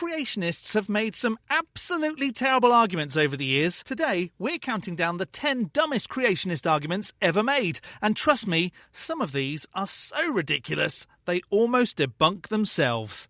creationists have made some absolutely terrible arguments over the years. Today, we're counting down the 10 dumbest creationist arguments ever made. And trust me, some of these are so ridiculous, they almost debunk themselves.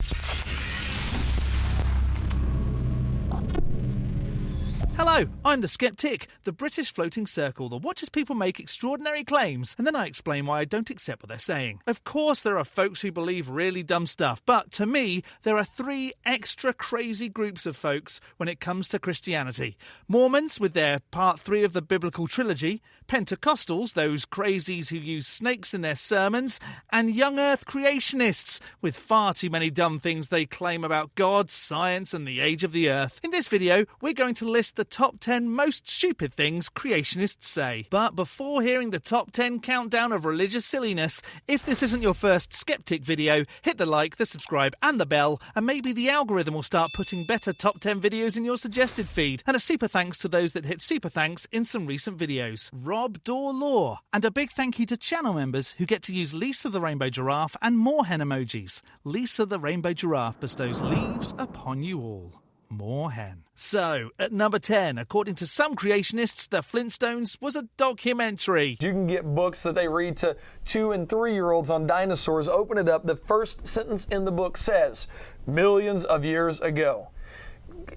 Hello, I'm the Skeptic, the British floating circle that watches people make extraordinary claims, and then I explain why I don't accept what they're saying. Of course there are folks who believe really dumb stuff, but to me, there are 3 extra crazy groups of folks when it comes to Christianity. Mormons, with their part 3 of the biblical trilogy, Pentecostals, those crazies who use snakes in their sermons, and young earth creationists, with far too many dumb things they claim about God, science, and the age of the earth. In this video, we're going to list the top 10 most stupid things creationists say. But before hearing the top 10 countdown of religious silliness, if this isn't your first Skeptic video, hit the like, the subscribe and the bell, and maybe the algorithm will start putting better top 10 videos in your suggested feed. And a super thanks to those that hit super thanks in some recent videos. Rob Dorlaw. And a big thank you to channel members who get to use Lisa the Rainbow Giraffe and more hen emojis. Lisa the Rainbow Giraffe bestows leaves upon you all. More hen. So, at number 10, according to some creationists, the Flintstones was a documentary. You can get books that they read to 2- and 3-year-olds on dinosaurs. Open it up. The first sentence in the book says, millions of years ago.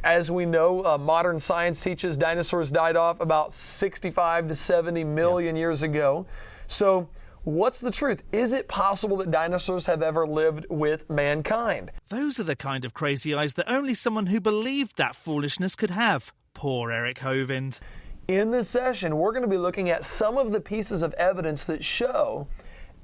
As we know, modern science teaches dinosaurs died off about 65 to 70 million years ago. So, what's the truth? Is it possible that dinosaurs have ever lived with mankind? Those are the kind of crazy eyes that only someone who believed that foolishness could have. Poor Eric Hovind. In this session, we're going to be looking at some of the pieces of evidence that show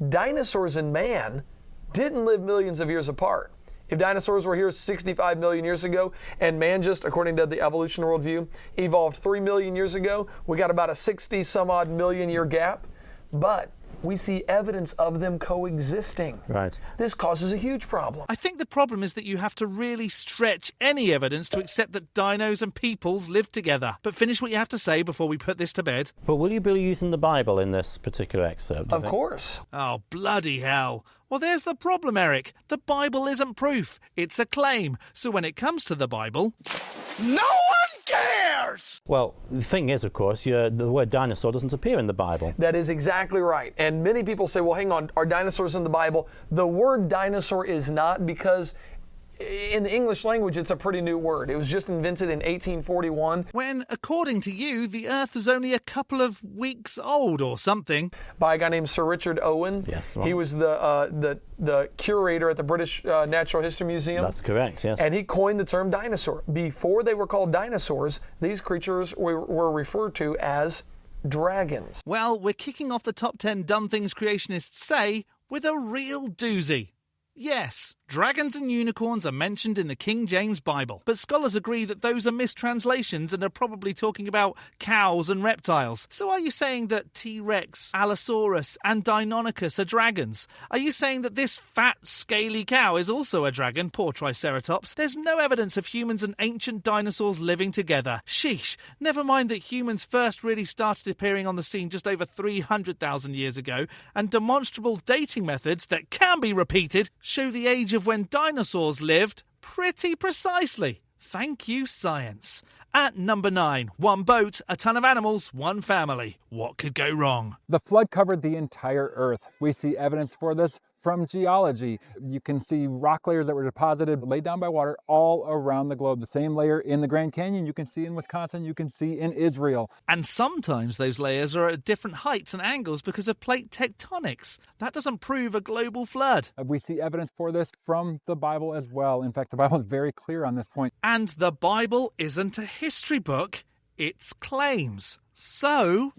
dinosaurs and man didn't live millions of years apart. If dinosaurs were here 65 million years ago and man just, according to the evolution worldview, evolved 3 million years ago, we got about a 60 some odd million year gap. But we see evidence of them coexisting. Right. This causes a huge problem. I think the problem is that you have to really stretch any evidence to accept that dinos and peoples live together. But finish what you have to say before we put this to bed. But will you be using the Bible in this particular excerpt? Of course. Oh, bloody hell. Well, there's the problem, Eric. The Bible isn't proof. It's a claim. So when it comes to the Bible, no one cares! Well, the thing is, of course, the word dinosaur doesn't appear in the Bible. That is exactly right. And many people say, well, hang on, are dinosaurs in the Bible? The word dinosaur is not, because in the English language, it's a pretty new word. It was just invented in 1841. When, according to you, the Earth is only a couple of weeks old or something. By a guy named Sir Richard Owen. Yes. Right. He was the curator at the British Natural History Museum. That's correct, yes. And he coined the term dinosaur. Before they were called dinosaurs, these creatures were referred to as dragons. Well, we're kicking off the top 10 dumb things creationists say with a real doozy. Yes, dragons and unicorns are mentioned in the King James Bible, but scholars agree that those are mistranslations and are probably talking about cows and reptiles. So are you saying that T-Rex, Allosaurus and Deinonychus are dragons? Are you saying that this fat, scaly cow is also a dragon, poor Triceratops? There's no evidence of humans and ancient dinosaurs living together. Sheesh, never mind that humans first really started appearing on the scene just over 300,000 years ago, and demonstrable dating methods that can be repeated show the age of when dinosaurs lived pretty precisely. Thank you, science. At number 9, one boat, a ton of animals, one family. What could go wrong? The flood covered the entire Earth. We see evidence for this from geology. You can see rock layers that were deposited, laid down by water all around the globe. The same layer in the Grand Canyon you can see in Wisconsin, you can see in Israel. And sometimes those layers are at different heights and angles because of plate tectonics. That doesn't prove a global flood. We see evidence for this from the Bible as well. In fact, the Bible is very clear on this point. And the Bible isn't a history book, it's claims. So,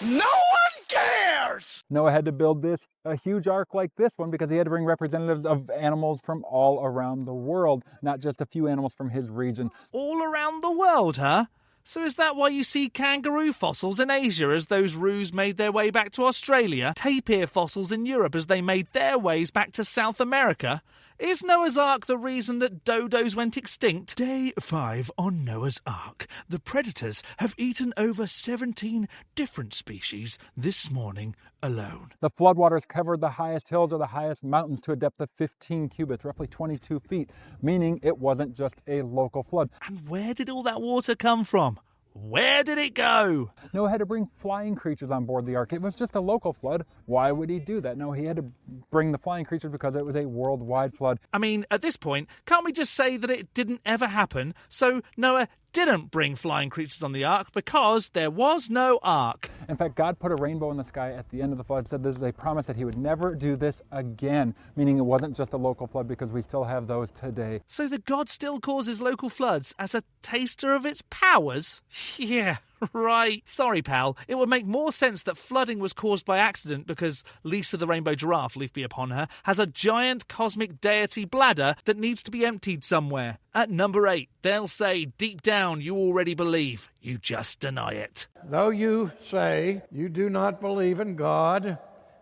no one cares! Noah had to build a huge ark like this one because he had to bring representatives of animals from all around the world, not just a few animals from his region. All around the world, huh? So is that why you see kangaroo fossils in Asia as those roos made their way back to Australia? Tapir fossils in Europe as they made their ways back to South America? Is Noah's Ark the reason that dodos went extinct? Day 5 on Noah's Ark. The predators have eaten over 17 different species this morning alone. The floodwaters covered the highest hills or the highest mountains to a depth of 15 cubits, roughly 22 feet, meaning it wasn't just a local flood. And where did all that water come from? Where did it go? Noah had to bring flying creatures on board the ark. It was just a local flood. Why would he do that? No, he had to bring the flying creatures because it was a worldwide flood. I mean, at this point, can't we just say that it didn't ever happen? So Noah didn't bring flying creatures on the ark because there was no ark. In fact, God put a rainbow in the sky at the end of the flood, said this is a promise that he would never do this again, meaning it wasn't just a local flood because we still have those today. So the God still causes local floods as a taster of its powers? Yeah. Right. Sorry, pal. It would make more sense that flooding was caused by accident because Lisa the rainbow giraffe, leave be upon her, has a giant cosmic deity bladder that needs to be emptied somewhere. At number 8, they'll say, deep down you already believe, you just deny it. Though you say you do not believe in God,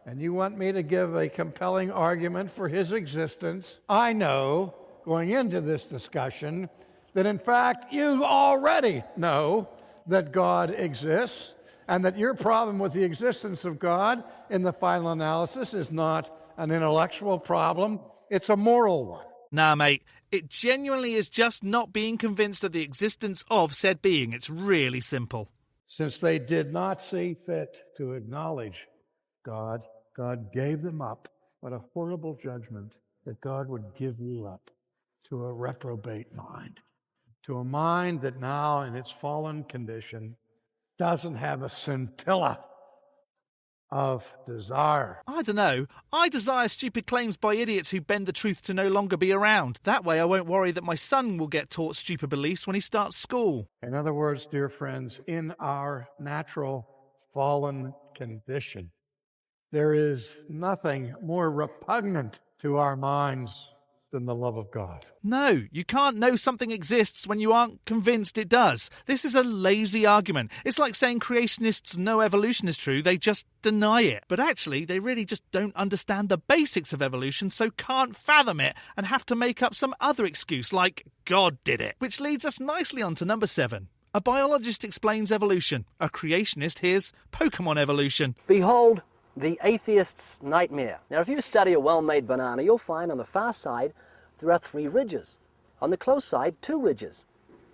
and you want me to give a compelling argument for his existence, I know, going into this discussion, that in fact you already know that God exists, and that your problem with the existence of God in the final analysis is not an intellectual problem, it's a moral one. Nah, mate, it genuinely is just not being convinced of the existence of said being. It's really simple. Since they did not see fit to acknowledge God, God gave them up. What a horrible judgment that God would give you up to a reprobate mind. To a mind that now, in its fallen condition, doesn't have a scintilla of desire. I don't know. I desire stupid claims by idiots who bend the truth to no longer be around. That way I won't worry that my son will get taught stupid beliefs when he starts school. In other words, dear friends, in our natural fallen condition, there is nothing more repugnant to our minds than the love of God. No, you can't know something exists when you aren't convinced it does. This is a lazy argument. It's like saying creationists know evolution is true, they just deny it. But actually, they really just don't understand the basics of evolution, so can't fathom it and have to make up some other excuse like God did it. Which leads us nicely on to number 7. A biologist explains evolution. A creationist hears Pokemon evolution. Behold the atheist's nightmare. Now, if you study a well-made banana, you'll find on the far side there are 3 ridges. On the close side, 2 ridges.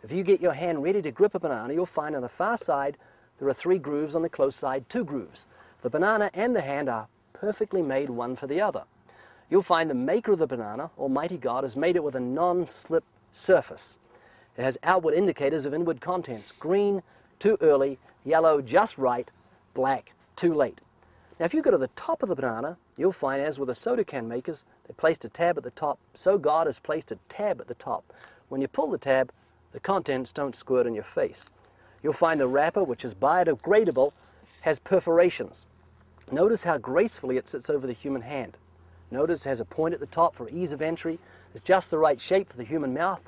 If you get your hand ready to grip a banana, you'll find on the far side there are 3 grooves, on the close side 2 grooves. The banana and the hand are perfectly made one for the other. You'll find the maker of the banana, Almighty God, has made it with a non-slip surface. It has outward indicators of inward contents: green, too early; yellow, just right; black, too late. Now, if you go to the top of the banana, you'll find, as with the soda can makers, they placed a tab at the top. So God has placed a tab at the top. When you pull the tab, the contents don't squirt in your face. You'll find the wrapper, which is biodegradable, has perforations. Notice how gracefully it sits over the human hand. Notice it has a point at the top for ease of entry. It's just the right shape for the human mouth.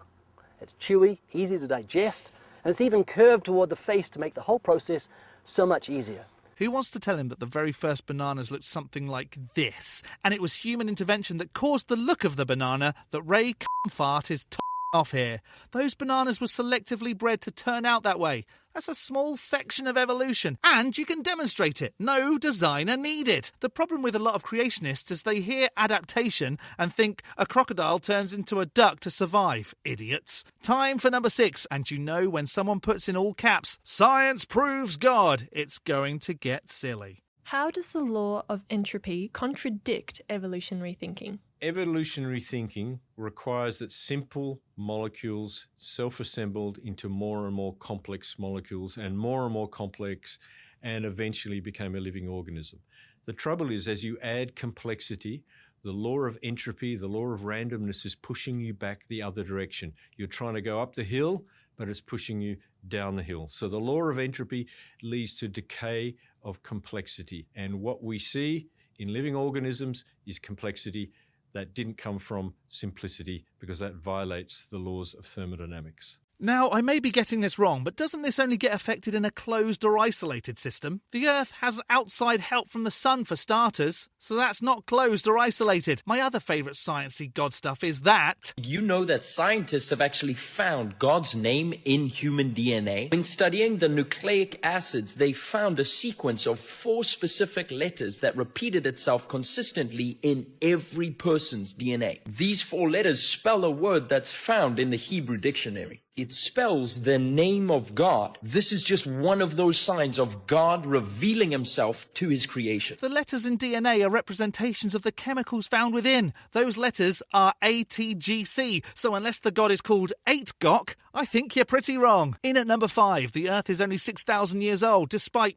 It's chewy, easy to digest, and it's even curved toward the face to make the whole process so much easier. Who wants to tell him that the very first bananas looked something like this, and it was human intervention that caused the look of the banana that Ray Fart is off here? Those bananas were selectively bred to turn out that way. That's a small section of evolution, and you can demonstrate it. No designer needed. The problem with a lot of creationists is they hear adaptation and think a crocodile turns into a duck to survive. Idiots. Time for number 6, and you know when someone puts in all caps, "Science proves God," it's going to get silly. How does the law of entropy contradict evolutionary thinking? Evolutionary thinking requires that simple molecules self-assembled into more and more complex molecules and more complex, and eventually became a living organism. The trouble is, as you add complexity, the law of entropy, the law of randomness is pushing you back the other direction. You're trying to go up the hill, but it's pushing you down the hill. So the law of entropy leads to decay of complexity. And what we see in living organisms is complexity that didn't come from simplicity, because that violates the laws of thermodynamics. Now, I may be getting this wrong, but doesn't this only get affected in a closed or isolated system? The Earth has outside help from the sun for starters, so that's not closed or isolated. My other favourite sciencey God stuff is that... You know that scientists have actually found God's name in human DNA? In studying the nucleic acids, they found a sequence of 4 specific letters that repeated itself consistently in every person's DNA. These 4 letters spell a word that's found in the Hebrew dictionary. It spells the name of God. This is just one of those signs of God revealing himself to his creation. The letters in DNA are representations of the chemicals found within. Those letters are ATGC, so unless the God is called 8-Gok, I think you're pretty wrong. In at number 5, the Earth is only 6,000 years old, despite,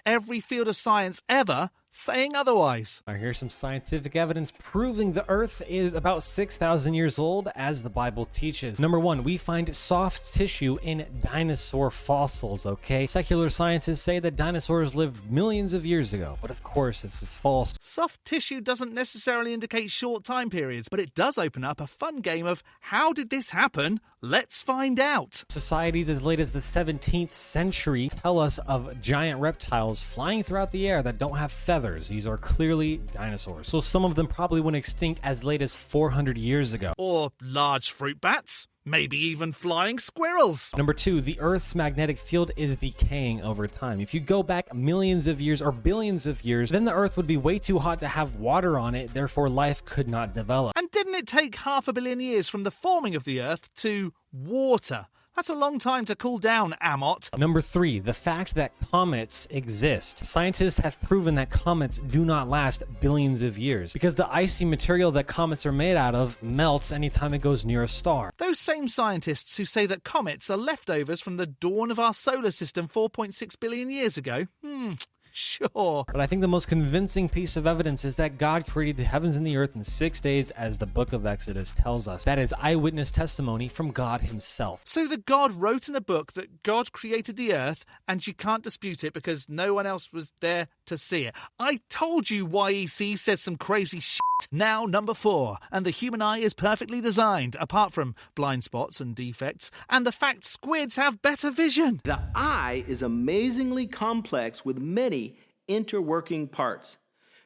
every field of science ever saying otherwise. Now here's some scientific evidence proving the Earth is about 6,000 years old, as the Bible teaches. Number 1, we find soft tissue in dinosaur fossils, okay? Secular scientists say that dinosaurs lived millions of years ago, but of course this is false. Soft tissue doesn't necessarily indicate short time periods, but it does open up a fun game of how did this happen? Let's find out. Societies as late as the 17th century tell us of giant reptiles flying throughout the air that don't have feathers. These are clearly dinosaurs. So some of them probably went extinct as late as 400 years ago. Or large fruit bats. Maybe even flying squirrels. Number 2, the Earth's magnetic field is decaying over time. If you go back millions of years or billions of years, then the Earth would be way too hot to have water on it, therefore life could not develop. And didn't it take 500 million years from the forming of the Earth to water? That's a long time to cool down, Amot. Number 3, the fact that comets exist. Scientists have proven that comets do not last billions of years because the icy material that comets are made out of melts anytime it goes near a star. Those same scientists who say that comets are leftovers from the dawn of our solar system 4.6 billion years ago, sure. But I think the most convincing piece of evidence is that God created the heavens and the earth in 6 days, as the book of Exodus tells us. That is eyewitness testimony from God himself. So the God wrote in a book that God created the earth, and you can't dispute it because no one else was there to see it. I told you YEC says some crazy shit. Now, number 4, and the human eye is perfectly designed, apart from blind spots and defects, and the fact squids have better vision. The eye is amazingly complex with many interworking parts.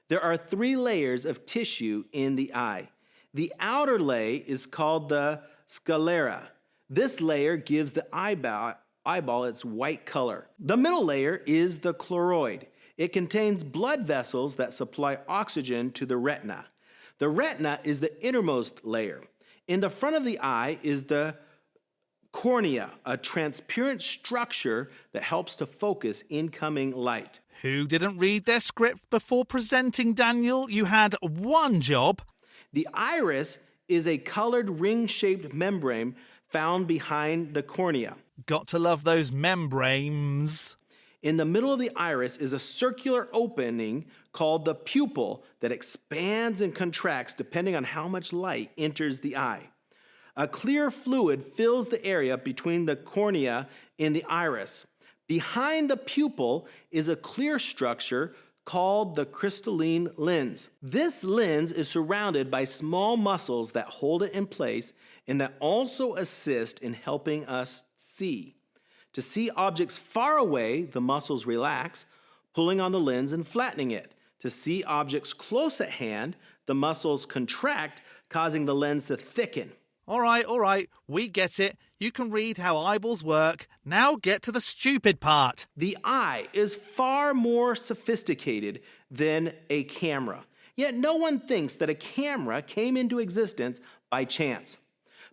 There are 3 layers of tissue in the eye. The outer layer is called the sclera. This layer gives the eyeball its white color. The middle layer is the choroid. It contains blood vessels that supply oxygen to the retina. The retina is the innermost layer. In the front of the eye is the cornea, a transparent structure that helps to focus incoming light. Who didn't read their script before presenting, Daniel? You had one job. The iris is a colored ring-shaped membrane found behind the cornea. Got to love those membranes. In the middle of the iris is a circular opening called the pupil that expands and contracts depending on how much light enters the eye. A clear fluid fills the area between the cornea and the iris. Behind the pupil is a clear structure called the crystalline lens. This lens is surrounded by small muscles that hold it in place and that also assist in helping us see. To see objects far away, the muscles relax, pulling on the lens and flattening it. To see objects close at hand, the muscles contract, causing the lens to thicken. All right, we get it. You can read how eyeballs work. Now get to the stupid part. The eye is far more sophisticated than a camera. Yet no one thinks that a camera came into existence by chance.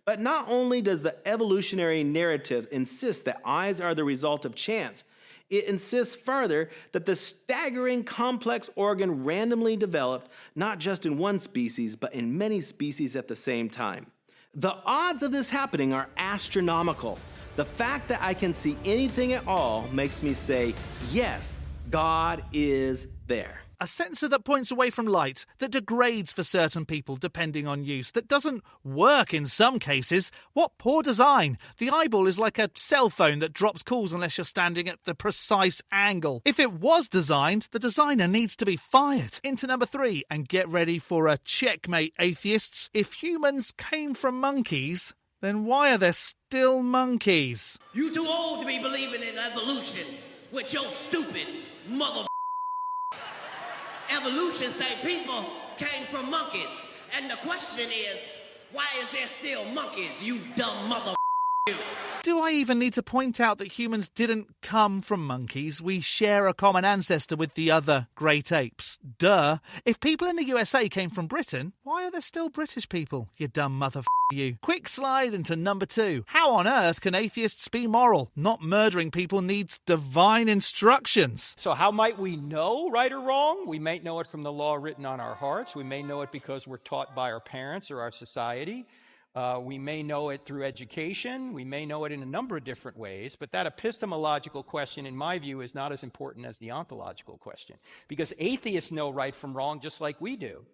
But not only does the evolutionary narrative insist that eyes are the result of chance, it insists further that the staggering complex organ randomly developed not just in one species, but in many species at the same time. The odds of this happening are astronomical. The fact that I can see anything at all makes me say, yes, God is there. A sensor that points away from light, that degrades for certain people depending on use, that doesn't work in some cases. What poor design. The eyeball is like a cell phone that drops calls unless you're standing at the precise angle. If it was designed, the designer needs to be fired. Into number 3, and get ready for a checkmate, atheists. If humans came from monkeys, then why are there still monkeys? You too old to be believing in evolution with your stupid mother. Evolution say people came from monkeys. And the question is, why is there still monkeys, you dumb mother? Do I even need to point out that humans didn't come from monkeys? We share a common ancestor with the other great apes. Duh. If people in the USA came from Britain, why are there still British people, you dumb mother you? Quick slide into number 2. How on earth can atheists be moral? Not murdering people needs divine instructions. So how might we know right or wrong? We may know it from the law written on our hearts. We may know it because we're taught by our parents or our society. We may know it through education. We may know it in a number of different ways. But that epistemological question, in my view, is not as important as the ontological question. Because atheists know right from wrong just like we do.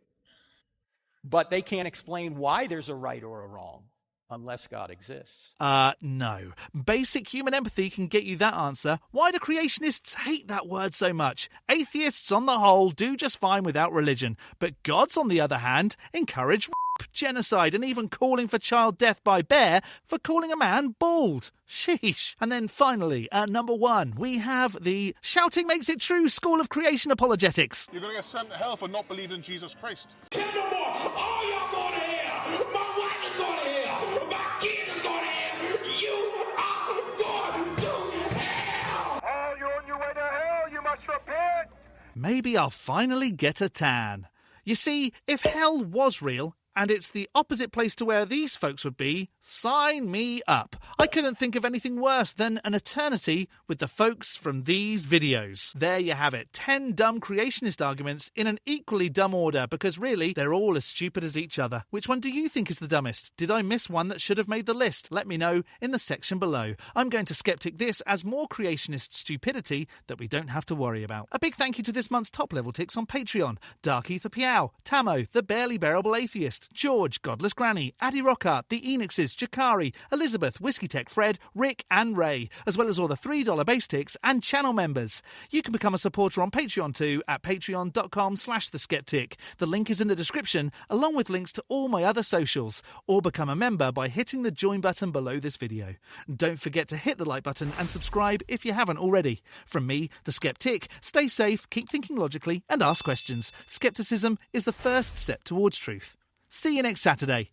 But they can't explain why there's a right or a wrong unless God exists. No. Basic human empathy can get you that answer. Why do creationists hate that word so much? Atheists, on the whole, do just fine without religion. But gods, on the other hand, encourage genocide and even calling for child death by bear for calling a man bald. Sheesh. And then finally, at number 1, we have the Shouting Makes It True School of Creation Apologetics. You're going to get sent to hell for not believing in Jesus Christ. All y'all going to hell. My wife is going to hell. My kids is going to hell. You are going to hell. Oh, you're on your way to hell. You must repent. Maybe I'll finally get a tan. You see, if hell was real, and it's the opposite place to where these folks would be, sign me up. I couldn't think of anything worse than an eternity with the folks from these videos. There you have it, 10 dumb creationist arguments in an equally dumb order, because really, they're all as stupid as each other. Which one do you think is the dumbest? Did I miss one that should have made the list? Let me know in the section below. I'm going to skeptic this as more creationist stupidity that we don't have to worry about. A big thank you to this month's top level ticks on Patreon. Dark Ether Piao, Tamo, The Barely Bearable Atheist, George, Godless Granny, Addy Rockhart, The Enixes, Jakari, Elizabeth, Whiskey Tech Fred, Rick and Ray, as well as all the $3 base ticks and channel members. You can become a supporter on Patreon too at patreon.com/theskeptic. The link is in the description, along with links to all my other socials, or become a member by hitting the join button below this video. Don't forget to hit the like button and subscribe if you haven't already. From me, the Skeptic, stay safe, keep thinking logically, and ask questions. Skepticism is the first step towards truth. See you next Saturday.